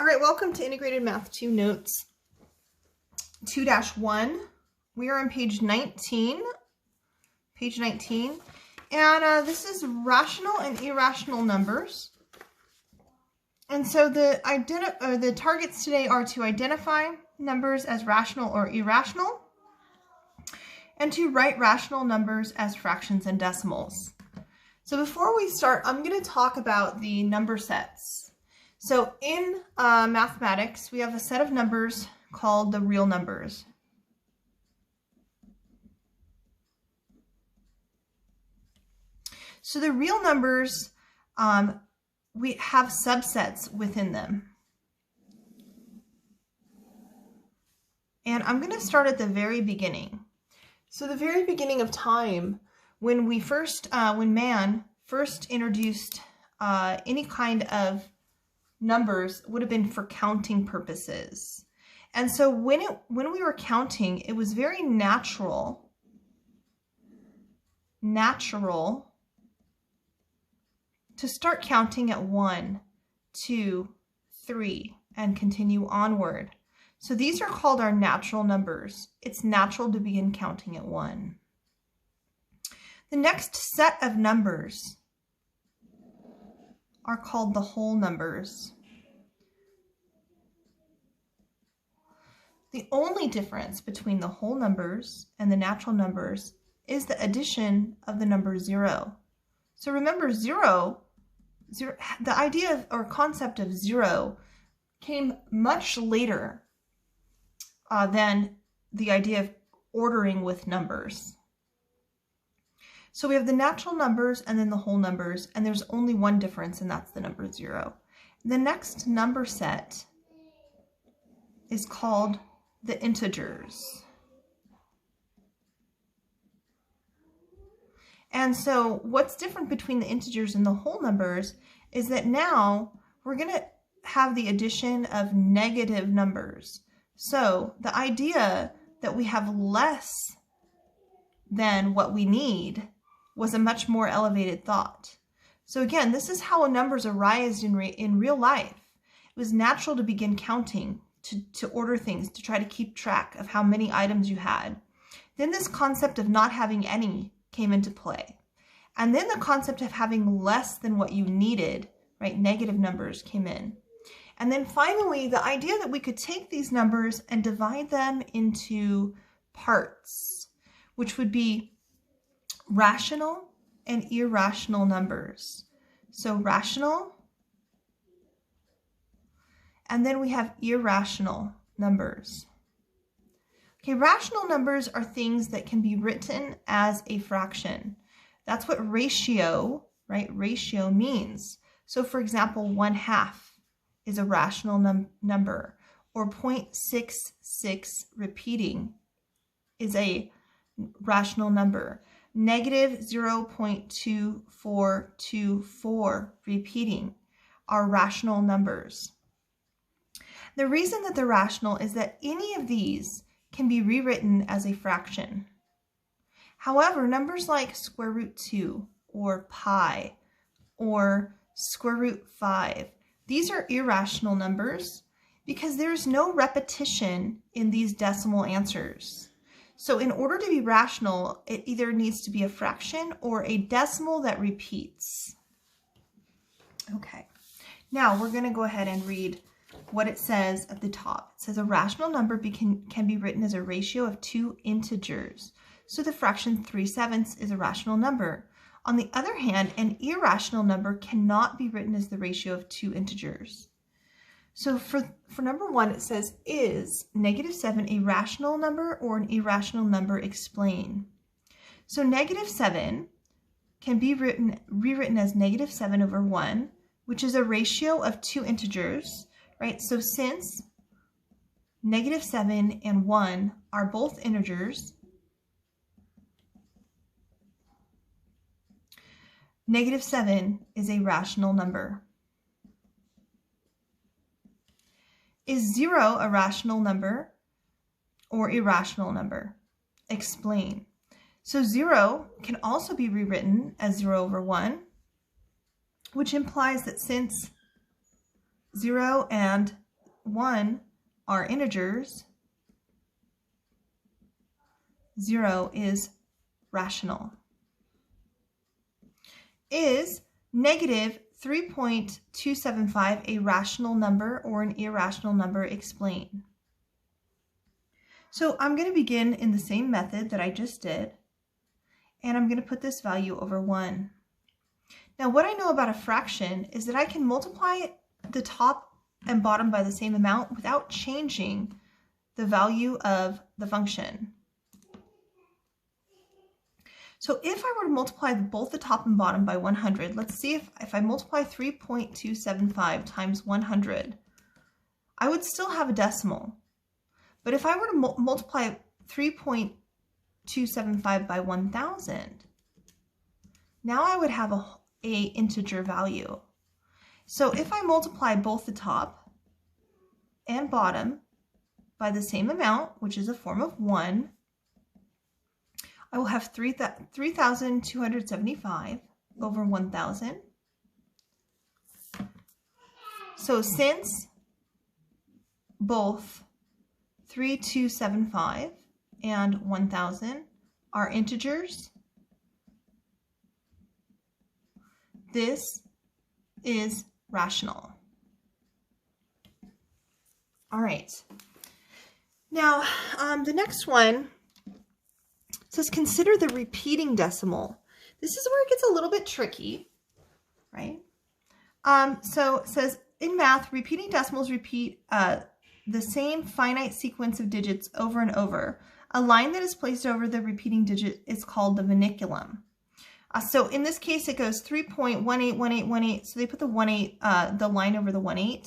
All right, welcome to Integrated Math 2 Notes 2-1. We are on page 19. And this is rational and irrational numbers. And so the targets today are to identify numbers as rational or irrational and to write rational numbers as fractions and decimals. So before we start, I'm going to talk about the number sets. So in mathematics, we have a set of numbers called the real numbers. So the real numbers, we have subsets within them. And I'm going to start at the very beginning. So the very beginning of time, when man first introduced any kind of numbers, would have been for counting purposes. And so when we were counting, it was very natural to start counting at 1, 2, 3, and continue onward. So these are called our natural numbers. It's natural to begin counting at 1. The next set of numbers are called the whole numbers. The only difference between the whole numbers and the natural numbers is the addition of the number 0. So remember, zero, the idea or concept of 0 came much later than the idea of ordering with numbers. So we have the natural numbers and then the whole numbers, and there's only one difference, and that's the number 0. The next number set is called the integers. And so what's different between the integers and the whole numbers is that now we're going to have the addition of negative numbers. So the idea that we have less than what we need was a much more elevated thought. So again, this is how numbers arise in real life. It was natural to begin counting, to order things, to try to keep track of how many items you had. Then this concept of not having any came into play. And then the concept of having less than what you needed, right, negative numbers came in. And then finally, the idea that we could take these numbers and divide them into parts, which would be rational and irrational numbers. So rational, and then we have irrational numbers. Okay, rational numbers are things that can be written as a fraction. That's what ratio, right? Ratio means. So for example, 1/2 is a rational number, or 0.66 repeating is a rational number. Negative 0.2424 repeating are rational numbers. The reason that they're rational is that any of these can be rewritten as a fraction. However, numbers like square root 2 or pi or square root 5, these are irrational numbers because there's no repetition in these decimal answers. So in order to be rational, it either needs to be a fraction or a decimal that repeats. Okay, now we're going to go ahead and read what it says at the top. It says a rational number can be written as a ratio of 2 integers. So the fraction 3/7 is a rational number. On the other hand, an irrational number cannot be written as the ratio of 2 integers. So for number 1, it says, is -7 a rational number or an irrational number? Explain. So -7 can be rewritten as -7/1, which is a ratio of 2 integers, right? So since -7 and 1 are both integers, -7 is a rational number. Is 0 a rational number or irrational number? Explain. So 0 can also be rewritten as 0/1, which implies that since 0 and 1 are integers, 0 is rational. Is negative 3.275 a rational number or an irrational number? Explain. So I'm going to begin in the same method that I just did, and I'm going to put this value over 1. Now what I know about a fraction is that I can multiply the top and bottom by the same amount without changing the value of the function. So if I were to multiply both the top and bottom by 100, let's see if I multiply 3.275 times 100, I would still have a decimal. But if I were to multiply 3.275 by 1000, now I would have a integer value. So if I multiply both the top and bottom by the same amount, which is a form of 1, I will have 3,275 over 1,000. So since both 3,275 and 1,000 are integers, this is rational. All right. Now, the next one says consider the repeating decimal. This is where it gets a little bit tricky, right? So it says in math, repeating decimals repeat the same finite sequence of digits over and over. A line that is placed over the repeating digit is called the vinculum. So in this case, it goes 3.181818. So they put the 18, the line over the 18.